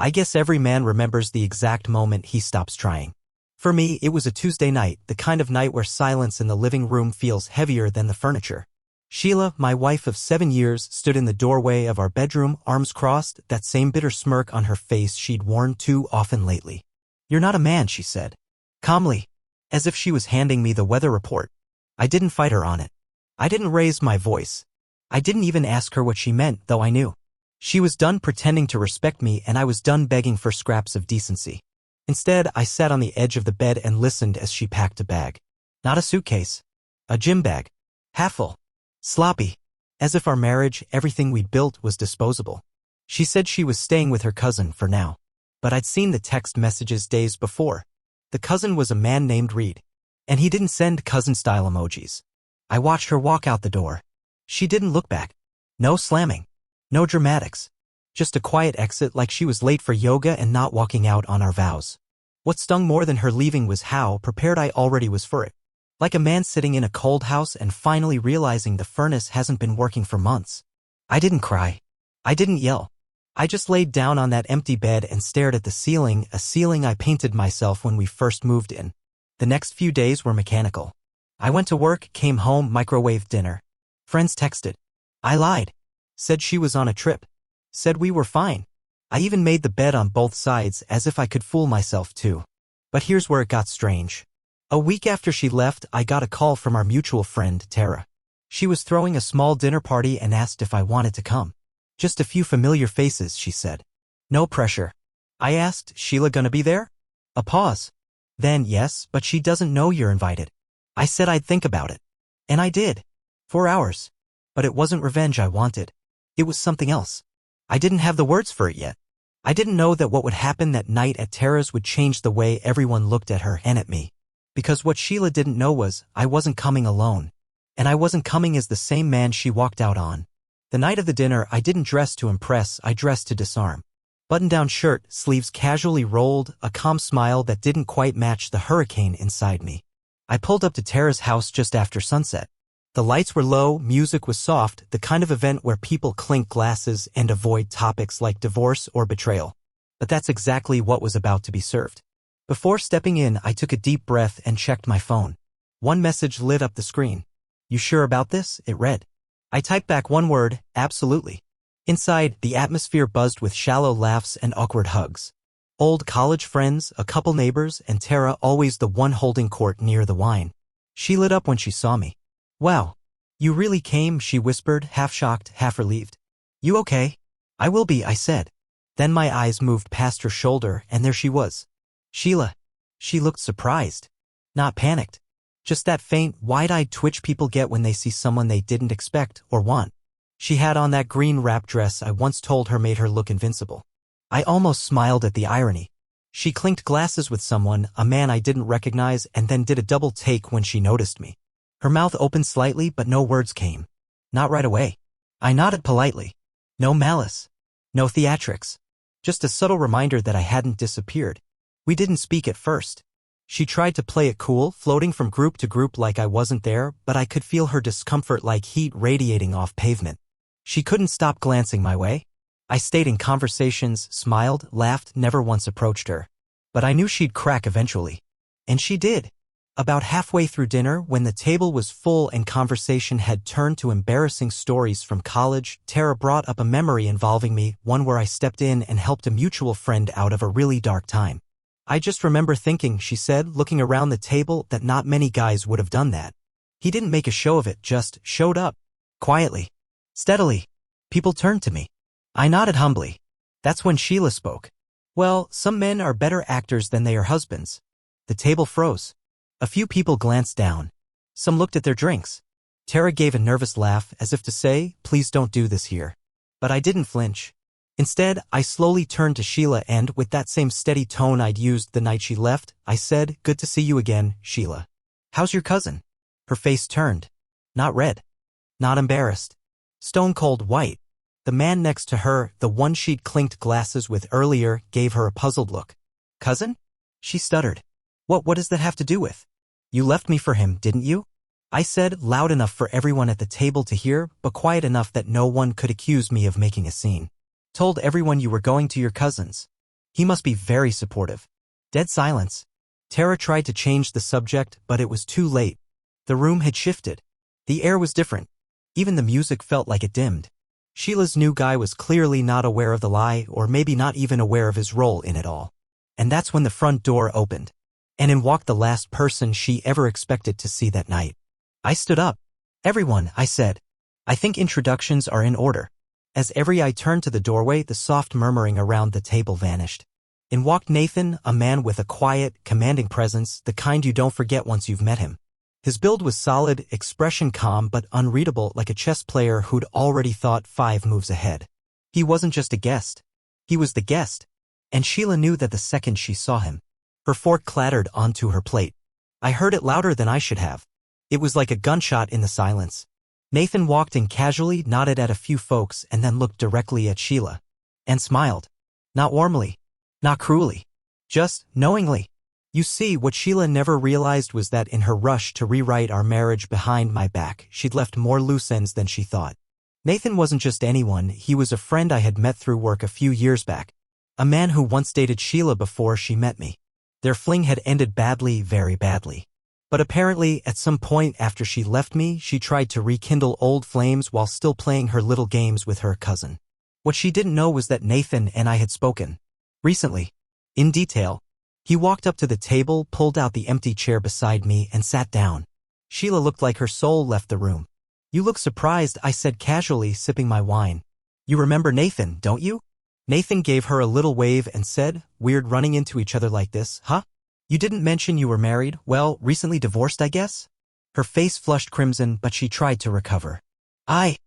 I guess every man remembers the exact moment he stops trying. For me, it was a Tuesday night, the kind of night where silence in the living room feels heavier than the furniture. Sheila, my wife of 7 years, stood in the doorway of our bedroom, arms crossed, that same bitter smirk on her face she'd worn too often lately. "You're not a man," she said, calmly, as if she was handing me the weather report. I didn't fight her on it. I didn't raise my voice. I didn't even ask her what she meant, though I knew. She was done pretending to respect me, and I was done begging for scraps of decency. Instead, I sat on the edge of the bed and listened as she packed a bag. Not a suitcase. A gym bag. Half full. Sloppy. As if our marriage, everything we'd built, was disposable. She said she was staying with her cousin for now. But I'd seen the text messages days before. The cousin was a man named Reed. And he didn't send cousin-style emojis. I watched her walk out the door. She didn't look back. No slamming. No dramatics. Just a quiet exit, like she was late for yoga and not walking out on our vows. What stung more than her leaving was how prepared I already was for it. Like a man sitting in a cold house and finally realizing the furnace hasn't been working for months. I didn't cry. I didn't yell. I just laid down on that empty bed and stared at the ceiling, a ceiling I painted myself when we first moved in. The next few days were mechanical. I went to work, came home, microwaved dinner. Friends texted. I lied. Said she was on a trip. Said we were fine. I even made the bed on both sides as if I could fool myself too. But here's where it got strange. A week after she left, I got a call from our mutual friend, Tara. She was throwing a small dinner party and asked if I wanted to come. Just a few familiar faces, she said. No pressure. I asked, Sheila gonna be there? A pause. Then, yes, but she doesn't know you're invited. I said I'd think about it. And I did. 4 hours. But it wasn't revenge I wanted. It was something else. I didn't have the words for it yet. I didn't know that what would happen that night at Tara's would change the way everyone looked at her and at me. Because what Sheila didn't know was, I wasn't coming alone. And I wasn't coming as the same man she walked out on. The night of the dinner, I didn't dress to impress, I dressed to disarm. Button-down shirt, sleeves casually rolled, a calm smile that didn't quite match the hurricane inside me. I pulled up to Tara's house just after sunset. The lights were low, music was soft, the kind of event where people clink glasses and avoid topics like divorce or betrayal. But that's exactly what was about to be served. Before stepping in, I took a deep breath and checked my phone. One message lit up the screen. You sure about this? It read. I typed back one word, absolutely. Inside, the atmosphere buzzed with shallow laughs and awkward hugs. Old college friends, a couple neighbors, and Tara, always the one holding court near the wine. She lit up when she saw me. Wow. You really came, she whispered, half shocked, half relieved. You okay? I will be, I said. Then my eyes moved past her shoulder, and there she was. Sheila. She looked surprised. Not panicked. Just that faint, wide-eyed twitch people get when they see someone they didn't expect or want. She had on that green wrap dress I once told her made her look invincible. I almost smiled at the irony. She clinked glasses with someone, a man I didn't recognize, and then did a double take when she noticed me. Her mouth opened slightly, but no words came. Not right away. I nodded politely. No malice. No theatrics. Just a subtle reminder that I hadn't disappeared. We didn't speak at first. She tried to play it cool, floating from group to group like I wasn't there, but I could feel her discomfort like heat radiating off pavement. She couldn't stop glancing my way. I stayed in conversations, smiled, laughed, never once approached her. But I knew she'd crack eventually. And she did. About halfway through dinner, when the table was full and conversation had turned to embarrassing stories from college, Tara brought up a memory involving me, one where I stepped in and helped a mutual friend out of a really dark time. I just remember thinking, she said, looking around the table, that not many guys would have done that. He didn't make a show of it, just showed up. Quietly. Steadily. People turned to me. I nodded humbly. That's when Sheila spoke. Well, some men are better actors than they are husbands. The table froze. A few people glanced down. Some looked at their drinks. Tara gave a nervous laugh as if to say, please don't do this here. But I didn't flinch. Instead, I slowly turned to Sheila and, with that same steady tone I'd used the night she left, I said, good to see you again, Sheila. How's your cousin? Her face turned. Not red. Not embarrassed. Stone cold white. The man next to her, the one she'd clinked glasses with earlier, gave her a puzzled look. Cousin? She stuttered. What does that have to do with? You left me for him, didn't you? I said, loud enough for everyone at the table to hear, but quiet enough that no one could accuse me of making a scene. Told everyone you were going to your cousin's. He must be very supportive. Dead silence. Tara tried to change the subject, but it was too late. The room had shifted. The air was different. Even the music felt like it dimmed. Sheila's new guy was clearly not aware of the lie, or maybe not even aware of his role in it all. And that's when the front door opened. And in walked the last person she ever expected to see that night. I stood up. "Everyone," I said. "I think introductions are in order." As every eye turned to the doorway, the soft murmuring around the table vanished. In walked Nathan, a man with a quiet, commanding presence, the kind you don't forget once you've met him. His build was solid, expression calm but unreadable, like a chess player who'd already thought 5 moves ahead. He wasn't just a guest. He was the guest. And Sheila knew that the second she saw him. Her fork clattered onto her plate. I heard it louder than I should have. It was like a gunshot in the silence. Nathan walked in casually, nodded at a few folks, and then looked directly at Sheila. And smiled. Not warmly. Not cruelly. Just knowingly. You see, what Sheila never realized was that in her rush to rewrite our marriage behind my back, she'd left more loose ends than she thought. Nathan wasn't just anyone, he was a friend I had met through work a few years back. A man who once dated Sheila before she met me. Their fling had ended badly, very badly. But apparently, at some point after she left me, she tried to rekindle old flames while still playing her little games with her cousin. What she didn't know was that Nathan and I had spoken. Recently. In detail. He walked up to the table, pulled out the empty chair beside me, and sat down. Sheila looked like her soul left the room. "You look surprised," I said casually, sipping my wine. "You remember Nathan, don't you?" Nathan gave her a little wave and said, "Weird running into each other like this, huh? You didn't mention you were married, well, recently divorced, I guess?" Her face flushed crimson, but she tried to recover. I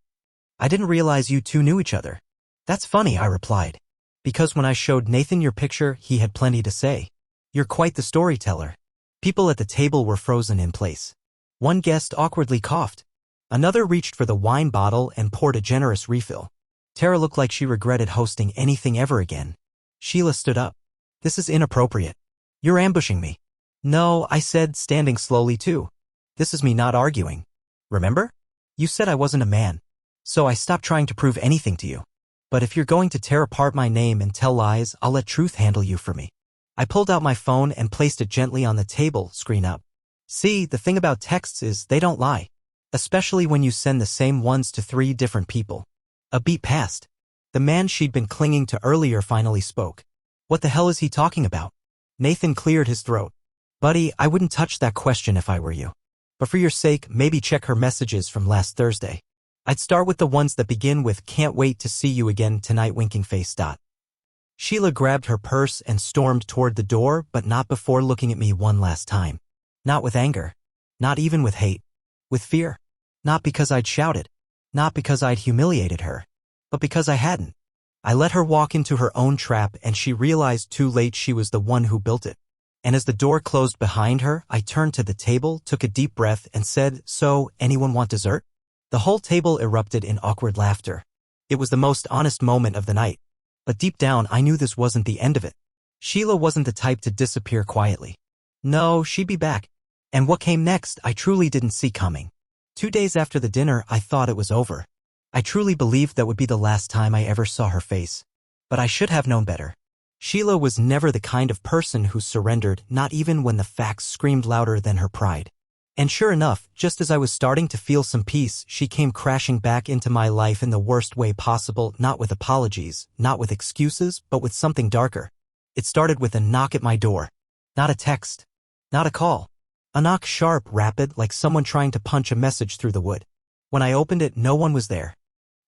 didn't realize you two knew each other." "That's funny," I replied. "Because when I showed Nathan your picture, he had plenty to say. You're quite the storyteller." People at the table were frozen in place. One guest awkwardly coughed. Another reached for the wine bottle and poured a generous refill. Tara looked like she regretted hosting anything ever again. Sheila stood up. "This is inappropriate. You're ambushing me." "No," I said, standing slowly too. "This is me not arguing. Remember? You said I wasn't a man. So I stopped trying to prove anything to you. But if you're going to tear apart my name and tell lies, I'll let truth handle you for me." I pulled out my phone and placed it gently on the table, screen up. "See, the thing about texts is they don't lie. Especially when you send the same ones to 3 different people." A beat passed. The man she'd been clinging to earlier finally spoke. "What the hell is he talking about?" Nathan cleared his throat. "Buddy, I wouldn't touch that question if I were you. But for your sake, maybe check her messages from last Thursday. I'd start with the ones that begin with 'Can't wait to see you again tonight, winking face. Sheila grabbed her purse and stormed toward the door, but not before looking at me one last time. Not with anger. Not even with hate. With fear. Not because I'd shouted. Not because I'd humiliated her. But because I hadn't. I let her walk into her own trap, and she realized too late she was the one who built it. And as the door closed behind her, I turned to the table, took a deep breath, and said, "So, anyone want dessert?" The whole table erupted in awkward laughter. It was the most honest moment of the night. But deep down, I knew this wasn't the end of it. Sheila wasn't the type to disappear quietly. No, she'd be back. And what came next, I truly didn't see coming. 2 days after the dinner, I thought it was over. I truly believed that would be the last time I ever saw her face. But I should have known better. Sheila was never the kind of person who surrendered, not even when the facts screamed louder than her pride. And sure enough, just as I was starting to feel some peace, she came crashing back into my life in the worst way possible, not with apologies, not with excuses, but with something darker. It started with a knock at my door. Not a text. Not a call. A knock, sharp, rapid, like someone trying to punch a message through the wood. When I opened it, no one was there.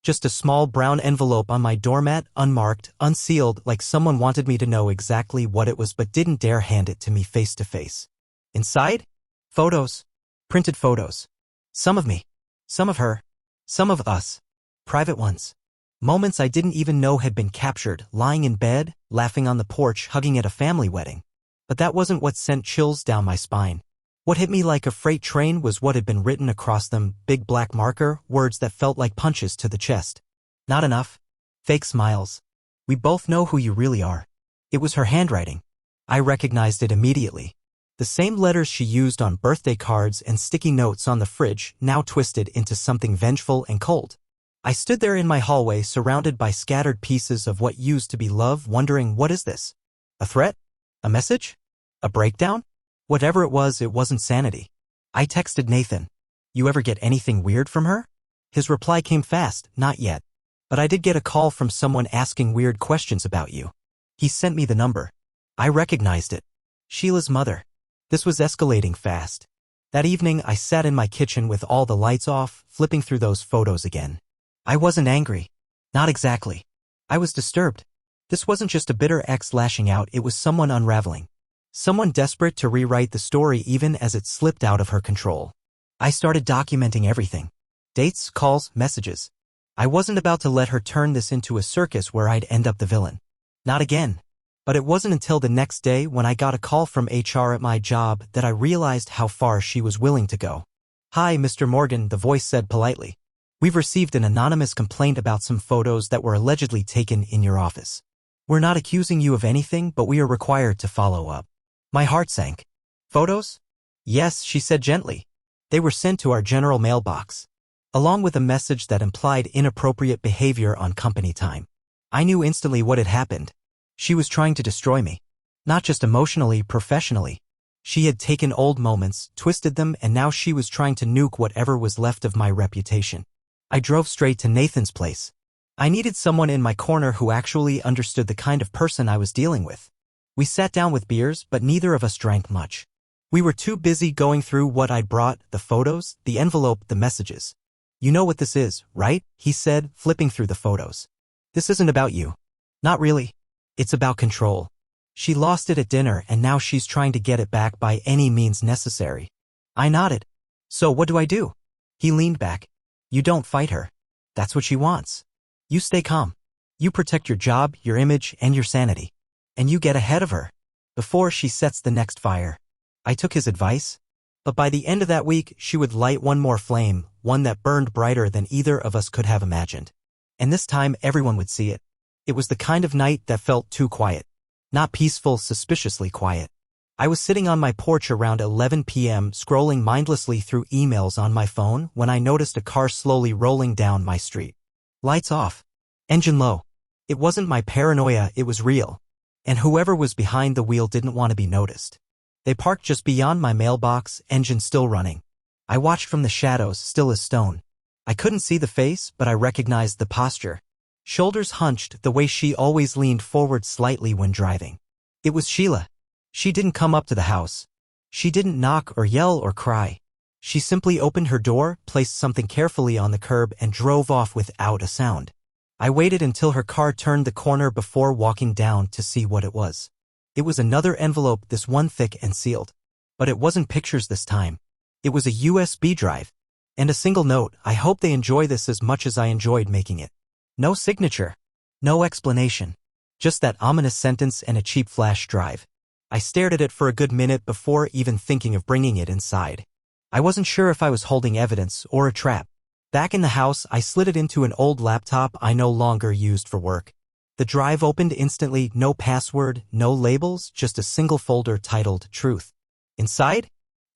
Just a small brown envelope on my doormat, unmarked, unsealed, like someone wanted me to know exactly what it was but didn't dare hand it to me face to face. Inside? Photos. Printed photos. Some of me. Some of her. Some of us. Private ones. Moments I didn't even know had been captured, lying in bed, laughing on the porch, hugging at a family wedding. But that wasn't what sent chills down my spine. What hit me like a freight train was what had been written across them, big black marker, words that felt like punches to the chest. Not enough. Fake smiles. We both know who you really are. It was her handwriting. I recognized it immediately. The same letters she used on birthday cards and sticky notes on the fridge, now twisted into something vengeful and cold. I stood there in my hallway, surrounded by scattered pieces of what used to be love, wondering, what is this? A threat? A message? A breakdown? Whatever it wasn't sanity. I texted Nathan. You ever get anything weird from her? His reply came fast, not yet. But I did get a call from someone asking weird questions about you. He sent me the number. I recognized it. Sheila's mother. This was escalating fast. That evening, I sat in my kitchen with all the lights off, flipping through those photos again. I wasn't angry. Not exactly. I was disturbed. This wasn't just a bitter ex lashing out, it was someone unraveling. Someone desperate to rewrite the story even as it slipped out of her control. I started documenting everything. Dates, calls, messages. I wasn't about to let her turn this into a circus where I'd end up the villain. Not again. But it wasn't until the next day when I got a call from HR at my job that I realized how far she was willing to go. Hi, Mr. Morgan, the voice said politely. We've received an anonymous complaint about some photos that were allegedly taken in your office. We're not accusing you of anything, but we are required to follow up. My heart sank. Photos? Yes, she said gently. They were sent to our general mailbox, along with a message that implied inappropriate behavior on company time. I knew instantly what had happened. She was trying to destroy me. Not just emotionally, professionally. She had taken old moments, twisted them, and now she was trying to nuke whatever was left of my reputation. I drove straight to Nathan's place. I needed someone in my corner who actually understood the kind of person I was dealing with. We sat down with beers, but neither of us drank much. We were too busy going through what I'd brought, the photos, the envelope, the messages. You know what this is, right? He said, flipping through the photos. This isn't about you. Not really. It's about control. She lost it at dinner and now she's trying to get it back by any means necessary. I nodded. So what do I do? He leaned back. You don't fight her. That's what she wants. You stay calm. You protect your job, your image, and your sanity. And you get ahead of her before she sets the next fire. I took his advice. But by the end of that week, she would light one more flame, one that burned brighter than either of us could have imagined. And this time, everyone would see it. It was the kind of night that felt too quiet. Not peaceful, suspiciously quiet. I was sitting on my porch around 11 p.m. scrolling mindlessly through emails on my phone when I noticed a car slowly rolling down my street. Lights off. Engine low. It wasn't my paranoia, it was real. And whoever was behind the wheel didn't want to be noticed. They parked just beyond my mailbox, engine still running. I watched from the shadows, still as stone. I couldn't see the face, but I recognized the posture. Shoulders hunched, the way she always leaned forward slightly when driving. It was Sheila. She didn't come up to the house. She didn't knock or yell or cry. She simply opened her door, placed something carefully on the curb, and drove off without a sound. I waited until her car turned the corner before walking down to see what it was. It was another envelope, this one thick and sealed. But it wasn't pictures this time. It was a USB drive. And a single note, I hope they enjoy this as much as I enjoyed making it. No signature. No explanation. Just that ominous sentence and a cheap flash drive. I stared at it for a good minute before even thinking of bringing it inside. I wasn't sure if I was holding evidence or a trap. Back in the house, I slid it into an old laptop I no longer used for work. The drive opened instantly, no password, no labels, just a single folder titled Truth. Inside?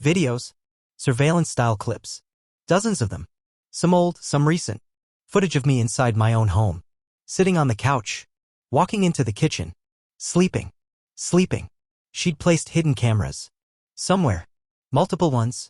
Videos. Surveillance-style clips. Dozens of them. Some old, some recent. Footage of me inside my own home. Sitting on the couch. Walking into the kitchen. Sleeping. She'd placed hidden cameras. Somewhere. Multiple ones.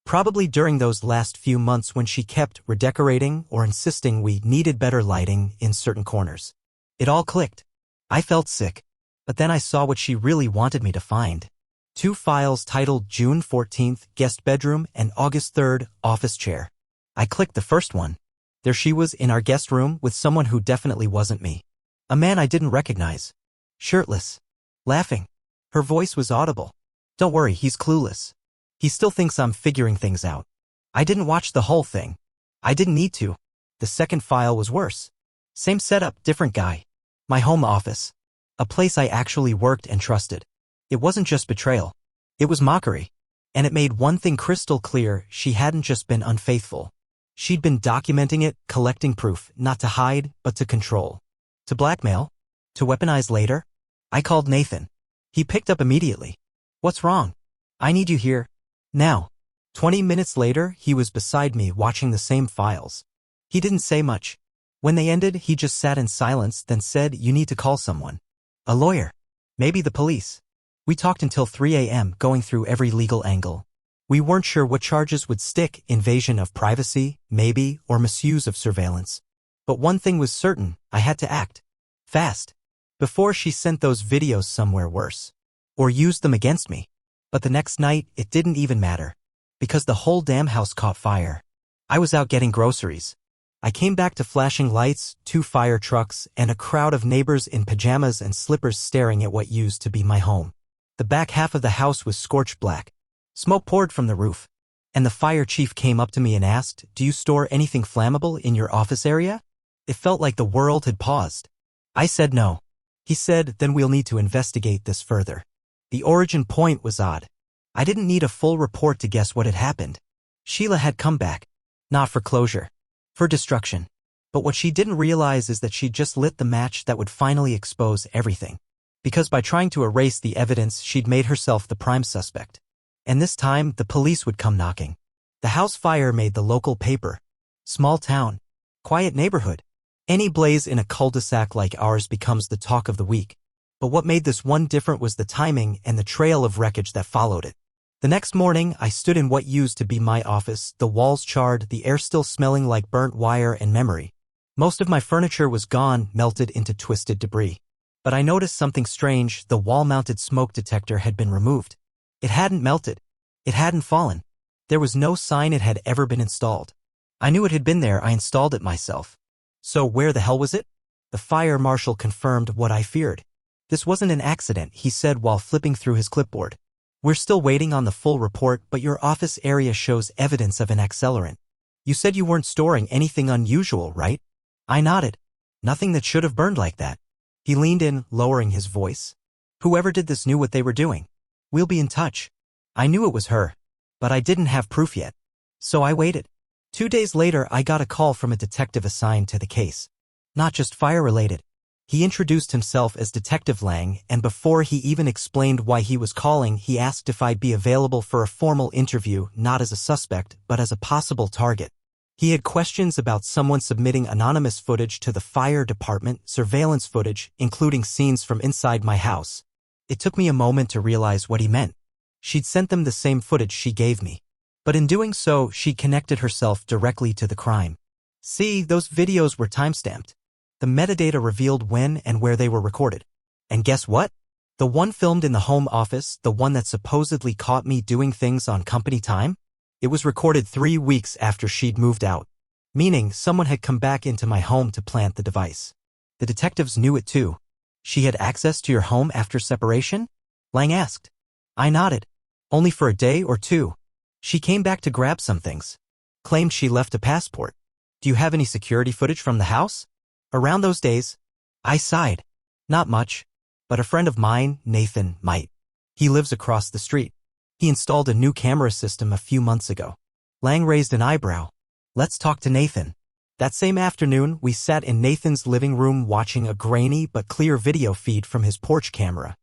Probably during those last few months when she kept redecorating or insisting we needed better lighting in certain corners. It all clicked. I felt sick. But then I saw what she really wanted me to find. 2 files titled June 14th, guest bedroom, and August 3rd, office chair. I clicked the first one. There she was in our guest room with someone who definitely wasn't me. A man I didn't recognize. Shirtless. Laughing. Her voice was audible. Don't worry, he's clueless. He still thinks I'm figuring things out. I didn't watch the whole thing. I didn't need to. The second file was worse. Same setup, different guy. My home office. A place I actually worked and trusted. It wasn't just betrayal. It was mockery. And it made one thing crystal clear, she hadn't just been unfaithful. She'd been documenting it, collecting proof, not to hide, but to control. To blackmail? To weaponize later? I called Nathan. He picked up immediately. What's wrong? I need you here. Now. 20 minutes later, he was beside me watching the same files. He didn't say much. When they ended, he just sat in silence, then said, you need to call someone. A lawyer. Maybe the police. We talked until 3 a.m., going through every legal angle. We weren't sure what charges would stick: invasion of privacy, maybe, or misuse of surveillance. But one thing was certain: I had to act fast before she sent those videos somewhere worse, or used them against me. But the next night, it didn't even matter, because the whole damn house caught fire. I was out getting groceries. I came back to flashing lights, 2 fire trucks, and a crowd of neighbors in pajamas and slippers staring at what used to be my home. The back half of the house was scorched black. Smoke poured from the roof. And the fire chief came up to me and asked, "Do you store anything flammable in your office area?" It felt like the world had paused. I said no. He said, "Then we'll need to investigate this further." The origin point was odd. I didn't need a full report to guess what had happened. Sheila had come back. Not for closure. For destruction. But what she didn't realize is that she'd just lit the match that would finally expose everything. Because by trying to erase the evidence, she'd made herself the prime suspect. And this time, the police would come knocking. The house fire made the local paper. Small town. Quiet neighborhood. Any blaze in a cul-de-sac like ours becomes the talk of the week. But what made this one different was the timing and the trail of wreckage that followed it. The next morning, I stood in what used to be my office, the walls charred, the air still smelling like burnt wire and memory. Most of my furniture was gone, melted into twisted debris. But I noticed something strange: the wall-mounted smoke detector had been removed. It hadn't melted. It hadn't fallen. There was no sign it had ever been installed. I knew it had been there. I installed it myself. So where the hell was it? The fire marshal confirmed what I feared. "This wasn't an accident," he said while flipping through his clipboard. "We're still waiting on the full report, but your office area shows evidence of an accelerant. You said you weren't storing anything unusual, right?" I nodded. "Nothing that should have burned like that." He leaned in, lowering his voice. "Whoever did this knew what they were doing. We'll be in touch." I knew it was her, but I didn't have proof yet. So I waited. 2 days later, I got a call from a detective assigned to the case. Not just fire-related. He introduced himself as Detective Lang, and before he even explained why he was calling, he asked if I'd be available for a formal interview, not as a suspect, but as a possible target. He had questions about someone submitting anonymous footage to the fire department, surveillance footage, including scenes from inside my house. It took me a moment to realize what he meant. She'd sent them the same footage she gave me. But in doing so, she connected herself directly to the crime. See, those videos were timestamped. The metadata revealed when and where they were recorded. And guess what? The one filmed in the home office, the one that supposedly caught me doing things on company time, it was recorded 3 weeks after she'd moved out. Meaning, someone had come back into my home to plant the device. The detectives knew it too. "She had access to your home after separation?" Lang asked. I nodded. "Only for a day or 2. She came back to grab some things. Claimed she left a passport." "Do you have any security footage from the house?" "Around those days." I sighed. "Not much. But a friend of mine, Nathan, might. He lives across the street. He installed a new camera system a few months ago." Lang raised an eyebrow. "Let's talk to Nathan." That same afternoon, we sat in Nathan's living room watching a grainy but clear video feed from his porch camera.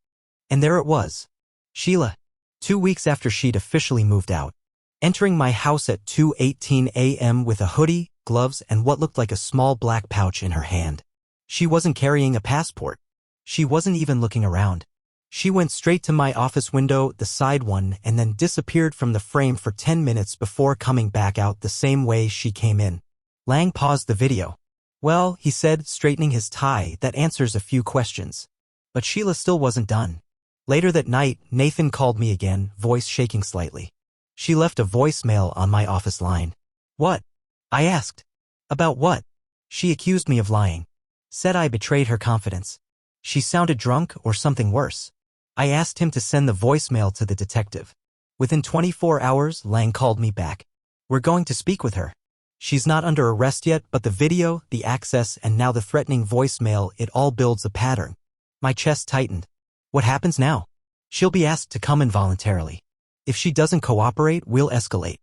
And there it was. Sheila. 2 weeks after she'd officially moved out. Entering my house at 2:18 a.m. with a hoodie, gloves, and what looked like a small black pouch in her hand. She wasn't carrying a passport. She wasn't even looking around. She went straight to my office window, the side one, and then disappeared from the frame for 10 minutes before coming back out the same way she came in. Lang paused the video. "Well," he said, straightening his tie, "that answers a few questions." But Sheila still wasn't done. Later that night, Nathan called me again, voice shaking slightly. "She left a voicemail on my office line." "What?" I asked. "About what?" "She accused me of lying. Said I betrayed her confidence. She sounded drunk or something worse." I asked him to send the voicemail to the detective. Within 24 hours, Lang called me back. "We're going to speak with her. She's not under arrest yet, but the video, the access, and now the threatening voicemail, it all builds a pattern." My chest tightened. "What happens now?" "She'll be asked to come in voluntarily. If she doesn't cooperate, we'll escalate."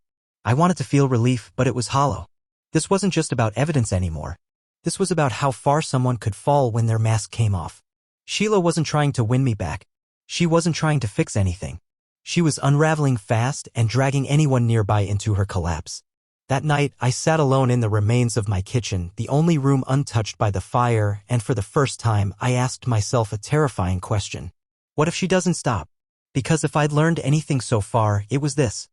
I wanted to feel relief, but it was hollow. This wasn't just about evidence anymore. This was about how far someone could fall when their mask came off. Sheila wasn't trying to win me back. She wasn't trying to fix anything. She was unraveling fast and dragging anyone nearby into her collapse. That night, I sat alone in the remains of my kitchen, the only room untouched by the fire, and for the first time, I asked myself a terrifying question. What if she doesn't stop? Because if I'd learned anything so far, it was this.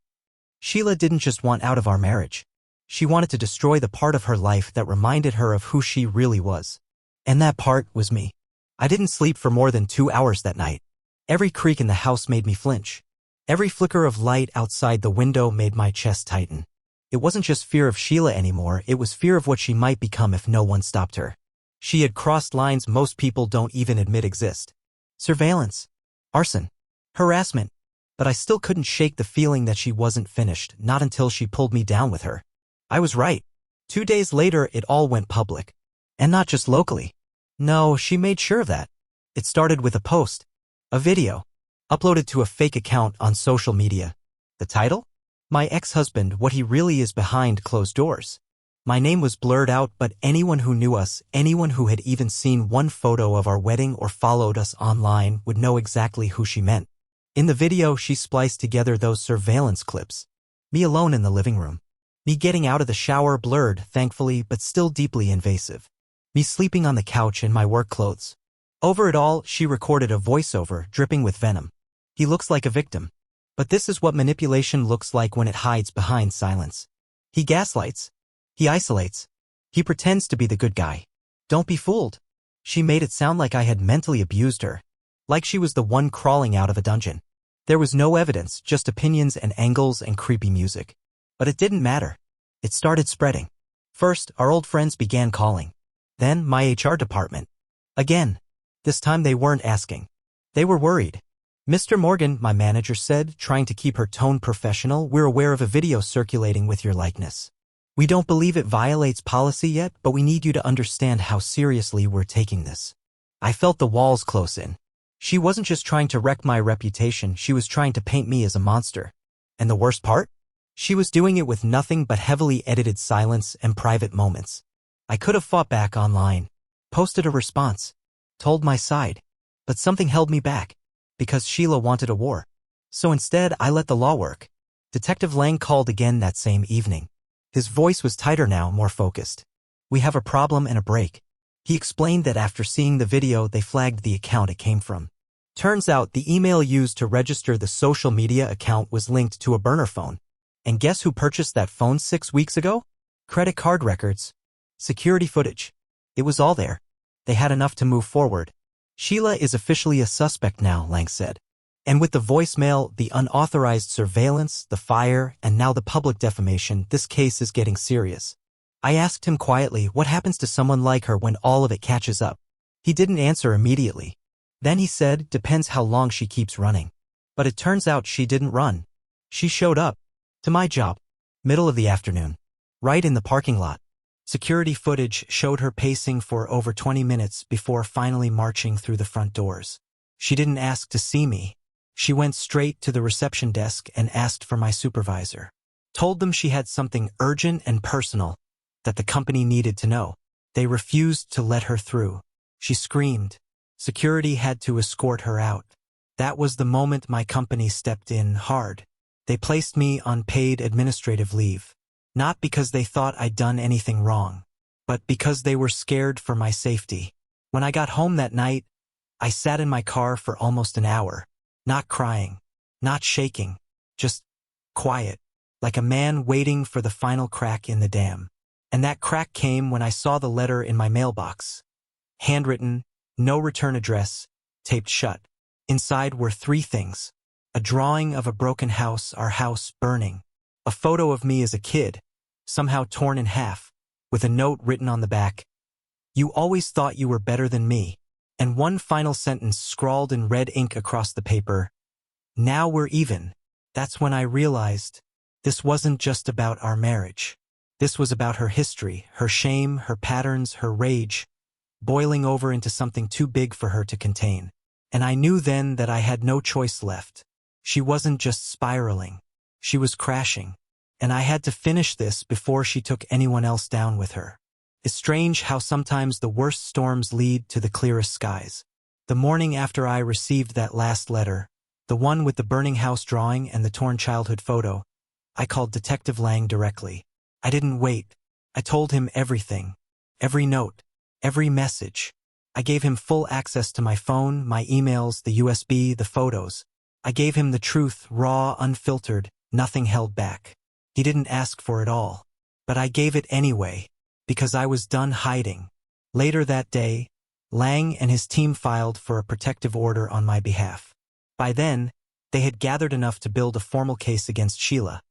Sheila didn't just want out of our marriage. She wanted to destroy the part of her life that reminded her of who she really was. And that part was me. I didn't sleep for more than 2 hours that night. Every creak in the house made me flinch. Every flicker of light outside the window made my chest tighten. It wasn't just fear of Sheila anymore, it was fear of what she might become if no one stopped her. She had crossed lines most people don't even admit exist. Surveillance. Arson. Harassment. But I still couldn't shake the feeling that she wasn't finished, not until she pulled me down with her. I was right. 2 days later, it all went public. And not just locally. No, she made sure of that. It started with a post. A video. Uploaded to a fake account on social media. The title? My ex-husband, what he really is behind closed doors. My name was blurred out, but anyone who knew us, anyone who had even seen one photo of our wedding or followed us online would know exactly who she meant. In the video, she spliced together those surveillance clips. Me alone in the living room. Me getting out of the shower blurred, thankfully, but still deeply invasive. Me sleeping on the couch in my work clothes. Over it all, she recorded a voiceover dripping with venom. He looks like a victim. But this is what manipulation looks like when it hides behind silence. He gaslights. He isolates. He pretends to be the good guy. Don't be fooled. She made it sound like I had mentally abused her. Like she was the one crawling out of a dungeon. There was no evidence, just opinions and angles and creepy music. But it didn't matter. It started spreading. First, our old friends began calling. Then, my HR department. Again. This time they weren't asking. They were worried. Mr. Morgan, my manager said, trying to keep her tone professional, we're aware of a video circulating with your likeness. We don't believe it violates policy yet, but we need you to understand how seriously we're taking this. I felt the walls close in. She wasn't just trying to wreck my reputation, she was trying to paint me as a monster. And the worst part? She was doing it with nothing but heavily edited silence and private moments. I could have fought back online, posted a response, told my side, but something held me back, because Sheila wanted a war. So instead, I let the law work. Detective Lang called again that same evening. His voice was tighter now, more focused. We have a problem and a break. He explained that after seeing the video, they flagged the account it came from. Turns out the email used to register the social media account was linked to a burner phone. And guess who purchased that phone 6 weeks ago? Credit card records. Security footage. It was all there. They had enough to move forward. Sheila is officially a suspect now, Lang said. And with the voicemail, the unauthorized surveillance, the fire, and now the public defamation, this case is getting serious. I asked him quietly, what happens to someone like her when all of it catches up? He didn't answer immediately. Then he said, depends how long she keeps running. But it turns out she didn't run. She showed up. To my job. Middle of the afternoon. Right in the parking lot. Security footage showed her pacing for over 20 minutes before finally marching through the front doors. She didn't ask to see me. She went straight to the reception desk and asked for my supervisor. Told them she had something urgent and personal that the company needed to know. They refused to let her through. She screamed. Security had to escort her out. That was the moment my company stepped in hard. They placed me on paid administrative leave. Not because they thought I'd done anything wrong, but because they were scared for my safety. When I got home that night, I sat in my car for almost an hour, not crying, not shaking, just quiet, like a man waiting for the final crack in the dam. And that crack came when I saw the letter in my mailbox. Handwritten, no return address, taped shut. Inside were 3 things. A drawing of a broken house, our house burning. A photo of me as a kid, somehow torn in half, with a note written on the back. You always thought you were better than me. And one final sentence scrawled in red ink across the paper. Now we're even. That's when I realized this wasn't just about our marriage. This was about her history, her shame, her patterns, her rage, boiling over into something too big for her to contain. And I knew then that I had no choice left. She wasn't just spiraling. She was crashing. And I had to finish this before she took anyone else down with her. It's strange how sometimes the worst storms lead to the clearest skies. The morning after I received that last letter, the one with the burning house drawing and the torn childhood photo, I called Detective Lang directly. I didn't wait. I told him everything. Every note. Every message. I gave him full access to my phone, my emails, the USB, the photos. I gave him the truth, raw, unfiltered, nothing held back. He didn't ask for it all. But I gave it anyway, because I was done hiding. Later that day, Lang and his team filed for a protective order on my behalf. By then, they had gathered enough to build a formal case against Sheila.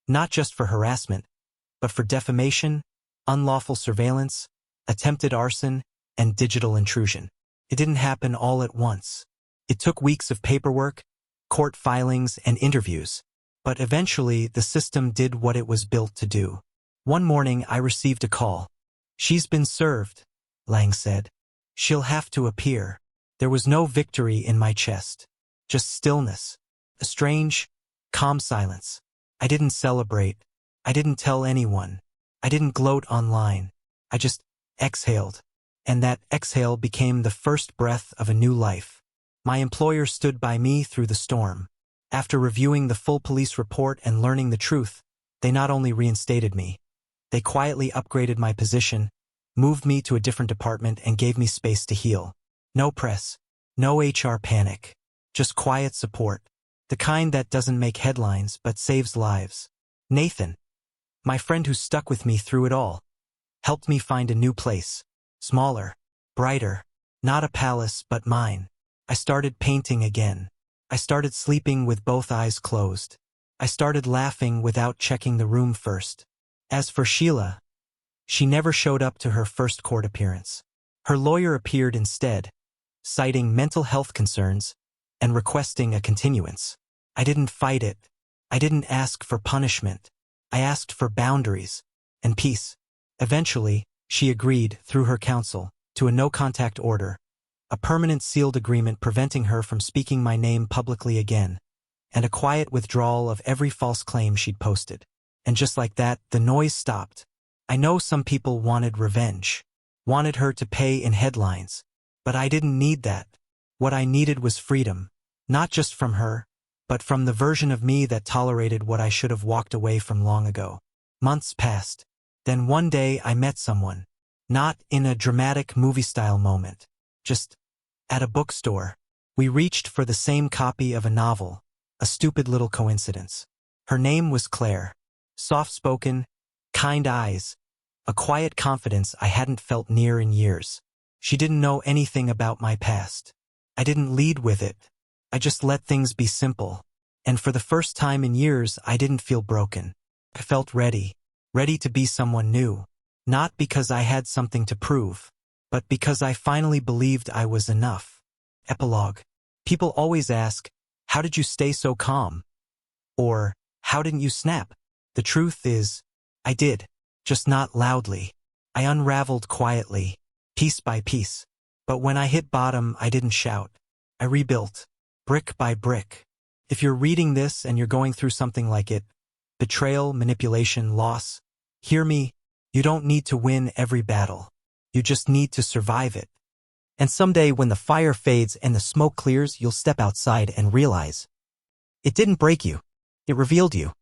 Not just for harassment, but for defamation, unlawful surveillance, attempted arson, and digital intrusion. It didn't happen all at once. It took weeks of paperwork, court filings, and interviews. But eventually, the system did what it was built to do. One morning, I received a call. "She's been served," Lang said. "She'll have to appear." There was no victory in my chest. Just stillness. A strange, calm silence. I didn't celebrate. I didn't tell anyone. I didn't gloat online. I just exhaled. And that exhale became the first breath of a new life. My employer stood by me through the storm. After reviewing the full police report and learning the truth, they not only reinstated me, they quietly upgraded my position, moved me to a different department, and gave me space to heal. No press, no HR panic, just quiet support, the kind that doesn't make headlines but saves lives. Nathan, my friend who stuck with me through it all, helped me find a new place, smaller, brighter, not a palace but mine. I started painting again. I started sleeping with both eyes closed. I started laughing without checking the room first. As for Sheila, she never showed up to her first court appearance. Her lawyer appeared instead, citing mental health concerns and requesting a continuance. I didn't fight it. I didn't ask for punishment. I asked for boundaries and peace. Eventually, she agreed, through her counsel, to a no-contact order, a permanent sealed agreement preventing her from speaking my name publicly again, and a quiet withdrawal of every false claim she'd posted. And just like that, the noise stopped. I know some people wanted revenge, wanted her to pay in headlines, but I didn't need that. What I needed was freedom, not just from her, but from the version of me that tolerated what I should have walked away from long ago. Months passed. Then one day I met someone, not in a dramatic movie-style moment, just at a bookstore. We reached for the same copy of a novel, a stupid little coincidence. Her name was Claire. Soft-spoken, kind eyes, a quiet confidence I hadn't felt near in years. She didn't know anything about my past. I didn't lead with it. I just let things be simple. And for the first time in years, I didn't feel broken. I felt ready to be someone new. Not because I had something to prove, but because I finally believed I was enough. Epilogue. People always ask, "How did you stay so calm?" Or, "How didn't you snap?" The truth is, I did, just not loudly. I unraveled quietly, piece by piece. But when I hit bottom, I didn't shout. I rebuilt, brick by brick. If you're reading this and you're going through something like it, betrayal, manipulation, loss, hear me, you don't need to win every battle. You just need to survive it. And someday when the fire fades and the smoke clears, you'll step outside and realize it didn't break you. It revealed you.